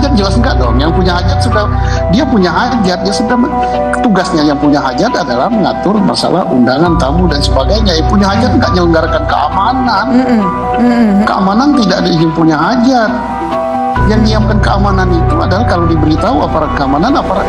hajat? Jelas enggak dong. Yang punya hajat sudah, dia punya hajat, dia sudah, tugasnya yang punya hajat adalah mengatur masalah undangan tamu dan sebagainya. Yang punya hajat enggak menyelenggarakan keamanan. Keamanan tidak ada yang punya hajat. Yang menyiapkan keamanan itu adalah kalau diberitahu aparat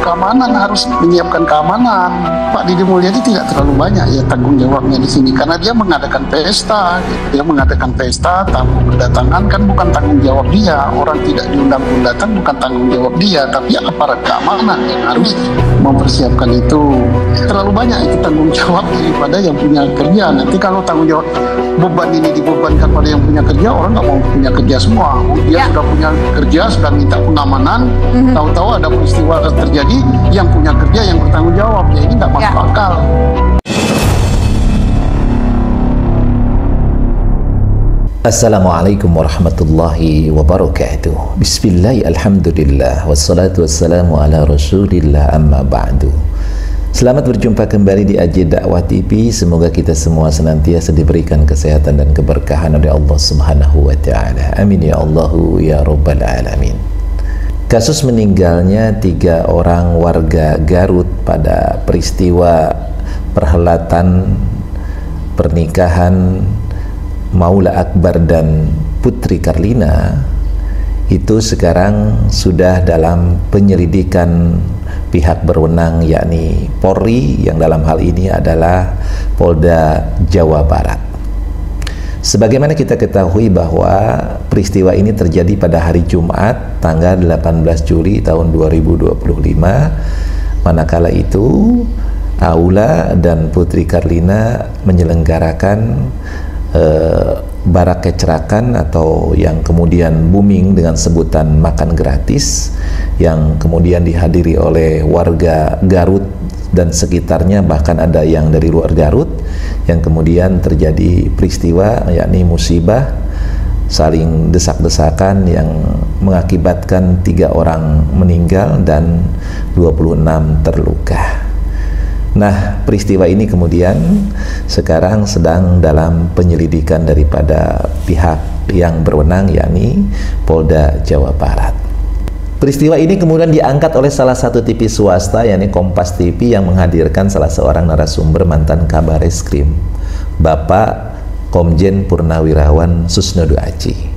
keamanan harus menyiapkan keamanan. Pak Didi Mulyadi tidak terlalu banyak ya tanggung jawabnya di sini karena dia mengadakan pesta, gitu. Dia mengadakan pesta, tamu berdatangan kan bukan tanggung jawab dia. Orang tidak diundang pun datang bukan tanggung jawab dia, tapi aparat keamanan yang harus mempersiapkan itu. Terlalu banyak itu tanggung jawab daripada yang punya kerja. Nanti kalau tanggung jawab beban ini dibebankan pada yang punya kerja, orang nggak mau punya kerja semua. Dia sudah punya kerja, sudah minta pengamanan, tahu-tahu ada peristiwa terjadi, yang punya kerja yang bertanggung jawab, ya ini nggak masuk akal. Assalamualaikum warahmatullahi wabarakatuh. Bismillah, alhamdulillah, wassalatu wassalamu ala rasulillah, amma ba'du. Selamat berjumpa kembali di AJ Dakwah TV. Semoga kita semua senantiasa diberikan kesehatan dan keberkahan oleh Allah Subhanahu wa Ta'ala. Amin ya Allahu ya Rabbal Alamin. Kasus meninggalnya 3 orang warga Garut pada peristiwa perhelatan pernikahan Maula Akbar dan Putri Karlina itu sekarang sudah dalam penyelidikan pihak berwenang, yakni Polri, yang dalam hal ini adalah Polda Jawa Barat. Sebagaimana kita ketahui bahwa peristiwa ini terjadi pada hari Jumat tanggal 18 Juli tahun 2025, manakala itu Aula dan Putri Karlina menyelenggarakan barak kecerakan atau yang kemudian booming dengan sebutan makan gratis, yang kemudian dihadiri oleh warga Garut dan sekitarnya, bahkan ada yang dari luar Garut, yang kemudian terjadi peristiwa yakni musibah saling desak-desakan yang mengakibatkan 3 orang meninggal dan 26 terluka. Nah, peristiwa ini kemudian sekarang sedang dalam penyelidikan daripada pihak yang berwenang, yakni Polda Jawa Barat. Peristiwa ini kemudian diangkat oleh salah satu TV swasta, yakni Kompas TV, yang menghadirkan salah seorang narasumber mantan Kabar Eskrim, Bapak Komjen Purnawirawan Susnodo Aji.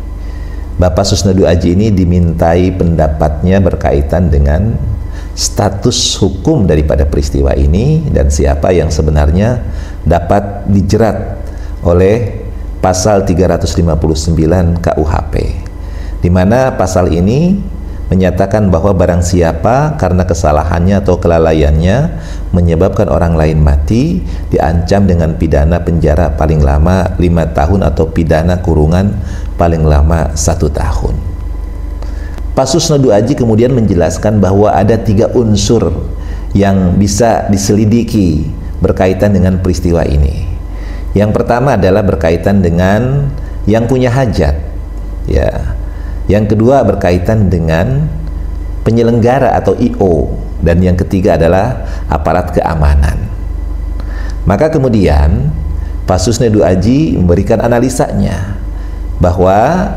Bapak Susnodo Aji ini dimintai pendapatnya berkaitan dengan status hukum daripada peristiwa ini dan siapa yang sebenarnya dapat dijerat oleh pasal 359 KUHP, di mana pasal ini menyatakan bahwa barang siapa karena kesalahannya atau kelalaiannya menyebabkan orang lain mati, diancam dengan pidana penjara paling lama 5 tahun atau pidana kurungan paling lama 1 tahun. Pak Susnodo Aji kemudian menjelaskan bahwa ada 3 unsur yang bisa diselidiki berkaitan dengan peristiwa ini. Yang pertama adalah berkaitan dengan yang punya hajat, ya. Yang kedua berkaitan dengan penyelenggara atau IO, dan yang ketiga adalah aparat keamanan. Maka kemudian Pak Susnodo Aji memberikan analisanya bahwa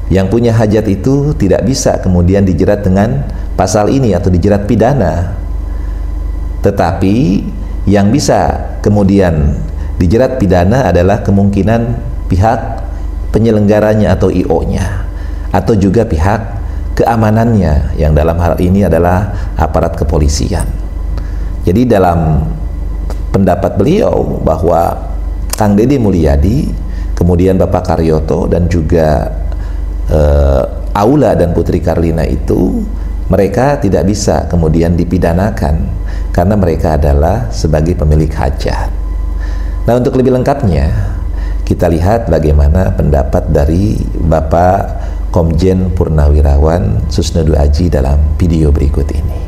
yang punya hajat itu tidak bisa kemudian dijerat dengan pasal ini atau dijerat pidana, tetapi yang bisa kemudian dijerat pidana adalah kemungkinan pihak penyelenggaranya atau IO-nya, atau juga pihak keamanannya, yang dalam hal ini adalah aparat kepolisian. Jadi dalam pendapat beliau bahwa Kang Deddy Mulyadi, kemudian Bapak Karyoto, dan juga Aula dan Putri Karlina itu mereka tidak bisa kemudian dipidanakan karena mereka adalah sebagai pemilik hajat. Nah, untuk lebih lengkapnya kita lihat bagaimana pendapat dari Bapak Komjen Purnawirawan Susnodo Aji dalam video berikut ini.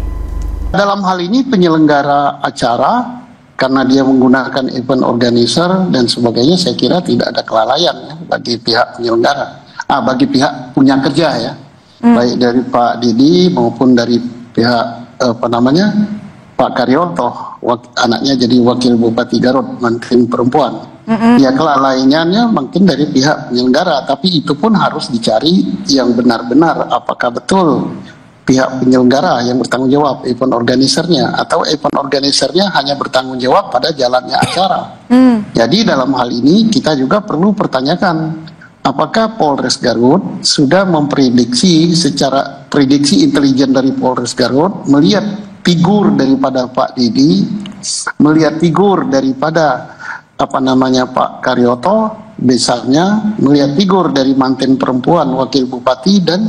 Dalam hal ini penyelenggara acara, karena dia menggunakan event organizer dan sebagainya, saya kira tidak ada kelalaian ya, bagi pihak penyelenggara. Bagi pihak punya kerja ya, baik dari Pak Didi maupun dari pihak Pak Karyoto, anaknya jadi wakil Bupati Garut, mantan perempuan. Ya, kelalaiannya mungkin dari pihak penyelenggara, tapi itu pun harus dicari yang benar-benar apakah betul pihak penyelenggara yang bertanggung jawab, event organisernya, atau event organisernya hanya bertanggung jawab pada jalannya acara. Jadi dalam hal ini kita juga perlu pertanyakan, apakah Polres Garut sudah memprediksi secara prediksi intelijen dari Polres Garut melihat figur daripada Pak Didi, melihat figur daripada Pak Karyoto, misalnya melihat figur dari mantan perempuan wakil bupati dan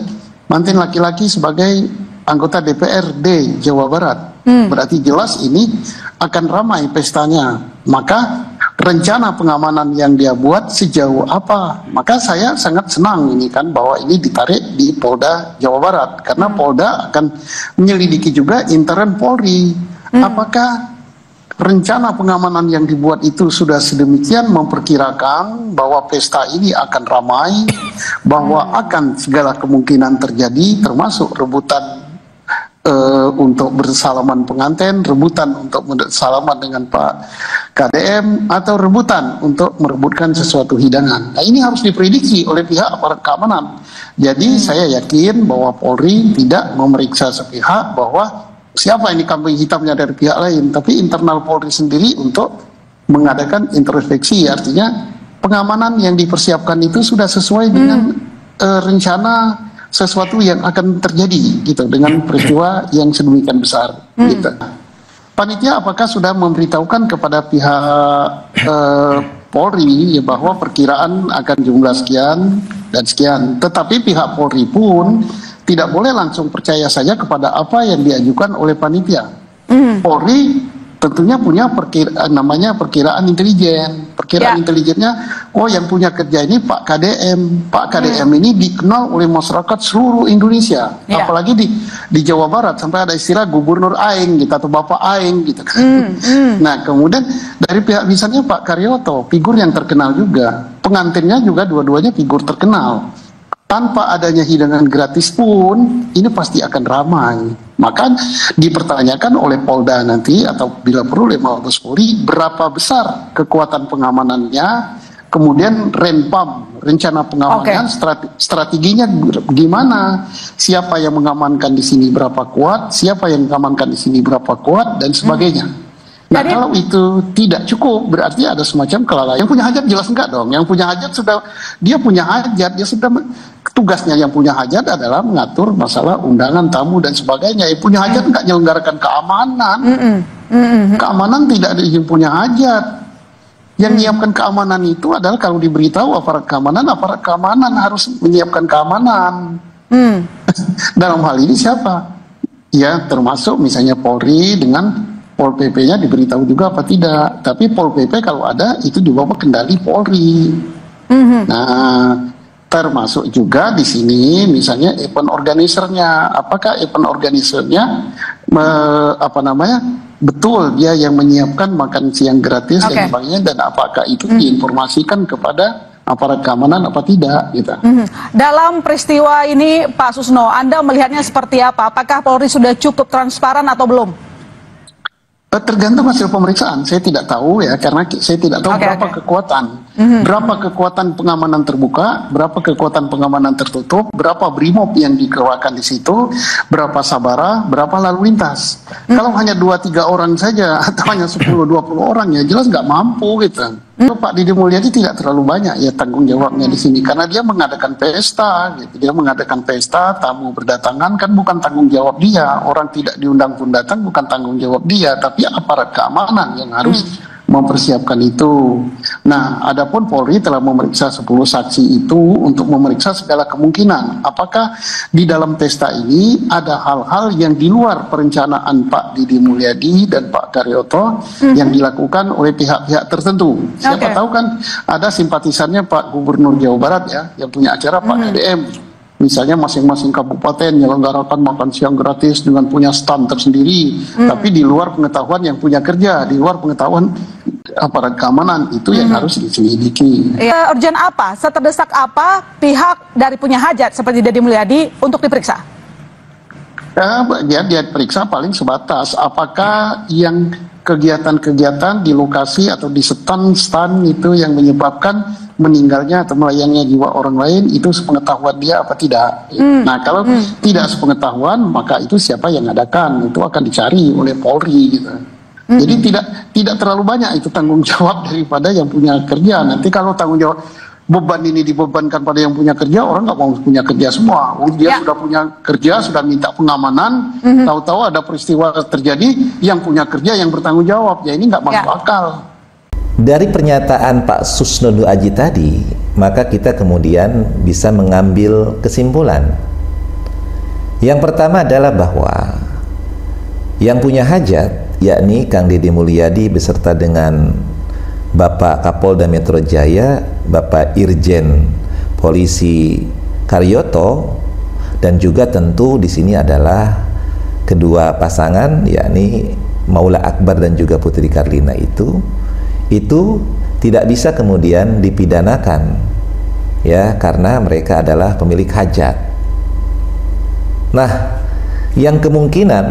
mantan laki-laki sebagai anggota DPRD Jawa Barat. Berarti jelas ini akan ramai pestanya. Maka rencana pengamanan yang dia buat sejauh apa? Maka saya sangat senang ini kan bahwa ini ditarik di Polda Jawa Barat. Karena Polda akan menyelidiki juga intern Polri. Apakah rencana pengamanan yang dibuat itu sudah sedemikian memperkirakan bahwa pesta ini akan ramai, bahwa akan segala kemungkinan terjadi, termasuk rebutan untuk bersalaman pengantin, rebutan untuk bersalaman dengan Pak KDM, atau rebutan untuk merebutkan sesuatu hidangan. Nah, ini harus diprediksi oleh pihak aparat keamanan. Jadi saya yakin bahwa Polri tidak memeriksa sepihak bahwa siapa ini kambing hitamnya dari pihak lain, tapi internal Polri sendiri untuk mengadakan introspeksi. Artinya pengamanan yang dipersiapkan itu sudah sesuai dengan rencana sesuatu yang akan terjadi gitu dengan peristiwa yang sedemikian besar gitu. Panitia apakah sudah memberitahukan kepada pihak Polri ya bahwa perkiraan akan jumlah sekian dan sekian, tetapi pihak Polri pun tidak boleh langsung percaya saja kepada apa yang diajukan oleh panitia. Polri tentunya punya perkiraan intelijen. Perkiraan intelijennya, oh yang punya kerja ini Pak KDM. Pak KDM ini dikenal oleh masyarakat seluruh Indonesia. Apalagi di Jawa Barat sampai ada istilah gubernur aing gitu atau bapak aing gitu kan. Nah, kemudian dari pihak misalnya Pak Karyoto, figur yang terkenal juga. Pengantinnya juga dua-duanya figur terkenal. Tanpa adanya hidangan gratis pun ini pasti akan ramai. Maka dipertanyakan oleh Polda nanti atau bila perlu oleh Mabes Polri berapa besar kekuatan pengamanannya, kemudian renpam, rencana pengamanan, strateginya gimana, siapa yang mengamankan di sini berapa kuat, siapa yang mengamankan di sini berapa kuat dan sebagainya. Nah, kalau itu tidak cukup, berarti ada semacam kelalaian. Yang punya hajat jelas enggak dong. Yang punya hajat sudah, dia punya hajat, dia sudah, tugasnya yang punya hajat adalah mengatur masalah undangan, tamu, dan sebagainya. Yang punya hajat enggak menyelenggarakan keamanan. Keamanan tidak ada yang punya hajat. Yang menyiapkan keamanan itu adalah kalau diberitahu aparat keamanan harus menyiapkan keamanan. Dalam hal ini siapa? Ya, termasuk misalnya Polri dengan Pol PP-nya diberitahu juga apa tidak. Tapi Pol PP kalau ada itu di bawah kendali Polri. Nah, termasuk juga di sini misalnya event organisernya. Apakah event organisernya betul dia yang menyiapkan makan siang gratis dan sebagainya, dan apakah itu diinformasikan kepada aparat keamanan apa tidak gitu. Dalam peristiwa ini Pak Susno, Anda melihatnya seperti apa? Apakah Polri sudah cukup transparan atau belum? Tergantung hasil pemeriksaan, saya tidak tahu ya, karena saya tidak tahu berapa kekuatan pengamanan terbuka, berapa kekuatan pengamanan tertutup, berapa brimob yang dikeluarkan di situ, berapa sabara, berapa lalu lintas. Kalau hanya 2-3 orang saja atau hanya 10-20 orang ya jelas nggak mampu gitu. Pak Didi Mulyadi tidak terlalu banyak ya tanggung jawabnya di sini karena dia mengadakan pesta gitu. Dia mengadakan pesta, tamu berdatangan kan bukan tanggung jawab dia. Orang tidak diundang pun datang bukan tanggung jawab dia, tapi aparat keamanan yang harus mempersiapkan itu. Nah, adapun Polri telah memeriksa 10 saksi itu untuk memeriksa segala kemungkinan. Apakah di dalam pesta ini ada hal-hal yang di luar perencanaan Pak Didi Mulyadi dan Pak Karyoto yang dilakukan oleh pihak-pihak tertentu. Siapa tahu kan ada simpatisannya Pak Gubernur Jawa Barat ya, yang punya acara Pak KDM. Misalnya masing-masing kabupaten menyelenggarakan makan siang gratis dengan punya stand tersendiri, tapi di luar pengetahuan yang punya kerja, di luar pengetahuan aparat keamanan, itu yang harus diselidiki. Urgen apa, seterdesak apa pihak dari punya hajat seperti Didi Mulyadi untuk diperiksa? Dia periksa paling sebatas apakah yang kegiatan-kegiatan di lokasi atau di stan itu yang menyebabkan meninggalnya atau melayangnya jiwa orang lain itu sepengetahuan dia apa tidak. Nah kalau tidak sepengetahuan maka itu siapa yang adakan itu akan dicari oleh Polri gitu. Jadi tidak terlalu banyak itu tanggung jawab daripada yang punya kerja. Nanti kalau tanggung jawab beban ini dibebankan pada yang punya kerja, orang nggak mau punya kerja semua. Dia sudah punya kerja, sudah minta pengamanan, tahu-tahu ada peristiwa terjadi, yang punya kerja yang bertanggung jawab. Ya ini nggak masuk akal. Dari pernyataan Pak Susnodo Aji tadi, maka kita kemudian bisa mengambil kesimpulan. Yang pertama adalah bahwa yang punya hajat, yakni Kang Deddy Mulyadi beserta dengan Bapak Kapolda Metro Jaya, Bapak Irjen Polisi Karyoto, dan juga tentu di sini adalah kedua pasangan, yakni Maula Akbar dan juga Putri Karlina itu tidak bisa kemudian dipidanakan, ya, karena mereka adalah pemilik hajat. Nah, yang kemungkinan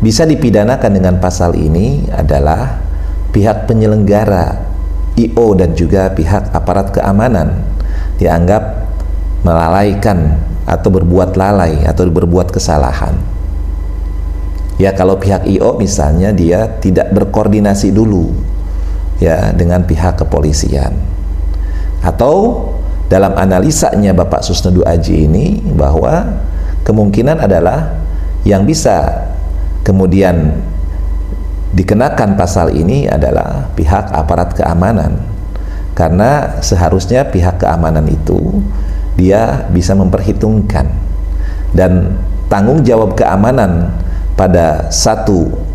bisa dipidanakan dengan pasal ini adalah pihak penyelenggara I.O. dan juga pihak aparat keamanan dianggap melalaikan atau berbuat lalai atau berbuat kesalahan. Ya, kalau pihak I.O. misalnya dia tidak berkoordinasi dulu ya dengan pihak kepolisian, atau dalam analisanya Bapak Susnodo Aji ini bahwa kemungkinan adalah yang bisa kemudian dikenakan pasal ini adalah pihak aparat keamanan, karena seharusnya pihak keamanan itu dia bisa memperhitungkan, dan tanggung jawab keamanan pada satu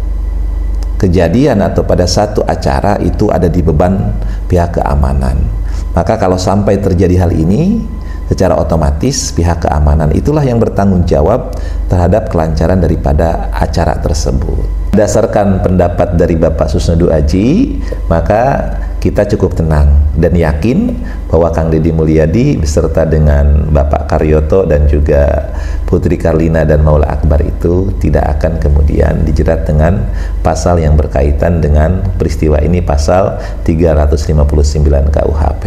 kejadian atau pada satu acara itu ada di beban pihak keamanan. Maka kalau sampai terjadi hal ini, secara otomatis pihak keamanan itulah yang bertanggung jawab terhadap kelancaran daripada acara tersebut. Berdasarkan pendapat dari Bapak Susnodo Aji, maka kita cukup tenang dan yakin bahwa Kang Deddy Mulyadi beserta dengan Bapak Karyoto dan juga Putri Karlina dan Maula Akbar itu tidak akan kemudian dijerat dengan pasal yang berkaitan dengan peristiwa ini, pasal 359 KUHP.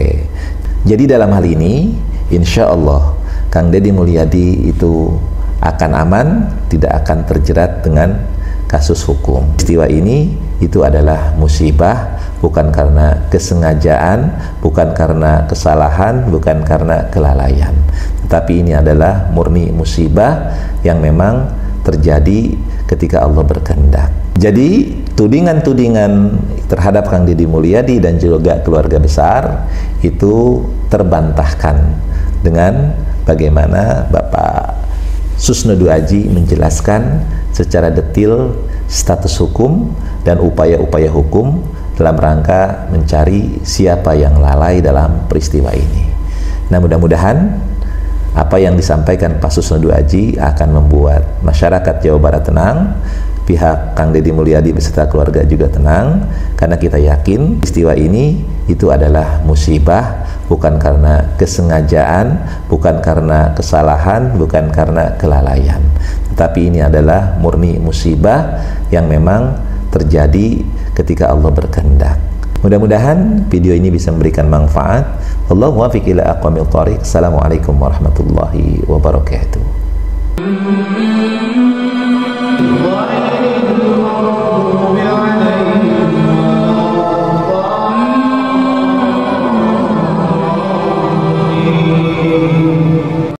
Jadi dalam hal ini insya Allah Kang Deddy Mulyadi itu akan aman, tidak akan terjerat dengan kasus hukum. Peristiwa ini itu adalah musibah, bukan karena kesengajaan, bukan karena kesalahan, bukan karena kelalaian, tetapi ini adalah murni musibah yang memang terjadi ketika Allah berkehendak. Jadi tudingan-tudingan terhadap Kang Deddy Mulyadi dan juga keluarga besar itu terbantahkan dengan bagaimana Bapak Susnodo Aji menjelaskan secara detail status hukum dan upaya-upaya hukum dalam rangka mencari siapa yang lalai dalam peristiwa ini. Nah, mudah-mudahan apa yang disampaikan Pak Susnodo Aji akan membuat masyarakat Jawa Barat tenang, pihak Kang Deddy Mulyadi beserta keluarga juga tenang, karena kita yakin peristiwa ini itu adalah musibah, bukan karena kesengajaan, bukan karena kesalahan, bukan karena kelalaian, tetapi ini adalah murni musibah yang memang terjadi ketika Allah berkehendak. Mudah-mudahan video ini bisa memberikan manfaat. Allahu muwaffiq ila aqwamit thoriq. Assalamualaikum warahmatullahi wabarakatuh.